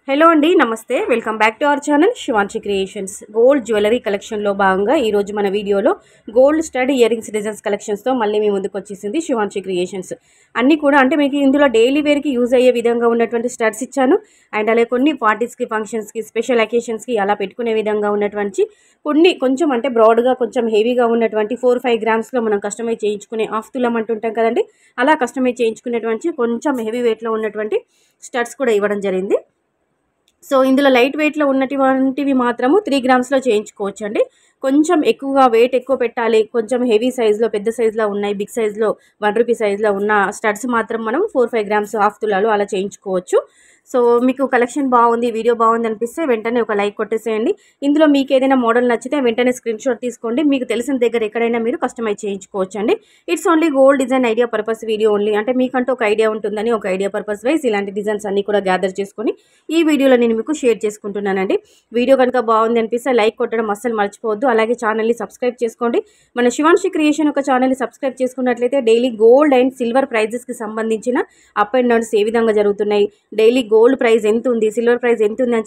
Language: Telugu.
హలో అండి, నమస్తే. Welcome back to our channel Shivanshi creations. Gold jewellery కలెక్షన్లో భాగంగా ఈరోజు మన వీడియోలో gold stud earrings designs కలెక్షన్స్తో మళ్ళీ మీ ముందుకు వచ్చేసింది శివాంశి క్రియేషన్స్. అన్నీ కూడా అంటే మీకు ఇందులో డైలీ వేర్కి యూజ్ అయ్యే విధంగా ఉన్నటువంటి స్టడ్స్ ఇచ్చాను. అండ్ అలాగే కొన్ని పార్టీస్కి, ఫంక్షన్స్కి, స్పెషల్ అకేషన్స్కి అలా పెట్టుకునే విధంగా ఉన్నటువంటి కొన్ని కొంచెం అంటే బ్రాడ్గా కొంచెం హెవీగా ఉన్నటువంటి 4-5 గ్రామ్స్లో మనం కస్టమైజ్ చేయించుకునే హాఫ్ తులం అంటుంటాం కదండి, అలా కస్టమైజ్ చేయించుకునేటువంటి కొంచెం హెవీ వెయిట్లో ఉన్నటువంటి స్టడ్స్ కూడా ఇవ్వడం జరిగింది. సో ఇందులో లైట్ వెయిట్లో ఉన్నటువంటివి మాత్రము 3 గ్రామ్స్లో చేయించుకోవచ్చు అండి. కొంచెం ఎక్కువగా వెయిట్ ఎక్కువ పెట్టాలి, కొంచెం హెవీ సైజులో పెద్ద సైజులో ఉన్నాయి, బిగ్ సైజులో 1 రూపీ సైజులో ఉన్న స్టడ్స్ మాత్రం మనం 4-5 గ్రామ్స్ హాఫ్ తులాలు అలా చేయించుకోవచ్చు. సో మీకు కలెక్షన్ బాగుంది, వీడియో బాగుంది అనిపిస్తే వెంటనే ఒక లైక్ కొట్టేసేయండి. ఇందులో మీకు ఏదైనా మోడల్ నచ్చితే వెంటనే స్క్రీన్ షాట్ తీసుకోండి. మీకు తెలిసిన దగ్గర ఎక్కడైనా మీరు కస్టమైజ్ చేయించుకోవచ్చు అండి. It's only gold design idea purpose video only. అంటే మీకంటూ ఒక ఐడియా ఉంటుందని ఒక ఐడియా పర్పస్ వైజ్ ఇలాంటి డిజైన్స్ అన్నీ కూడా గ్యాదర్ చేసుకొని ఈ వీడియోలో నేను మీకు షేర్ చేసుకుంటున్నానండి. వీడియో కనుక బాగుంది అనిపిస్తే లైక్ కొట్టడం అస్సలు మర్చిపోవద్దు. అలాగే ఛానల్ని సబ్స్క్రైబ్ చేసుకోండి. మన శివాంశి క్రియేషన్ ఒక ఛానల్ని సబ్స్క్రైబ్ చేసుకున్నట్లయితే డైలీ గోల్డ్ అండ్ సిల్వర్ ప్రైజెస్కి సంబంధించిన అప్ అండ్ డౌన్స్ ఏ విధంగా జరుగుతున్నాయి, డైలీ గోల్డ్ ప్రైస్ ఎంత ఉంది, సిల్వర్ ప్రైస్ ఎంత ఉంది అని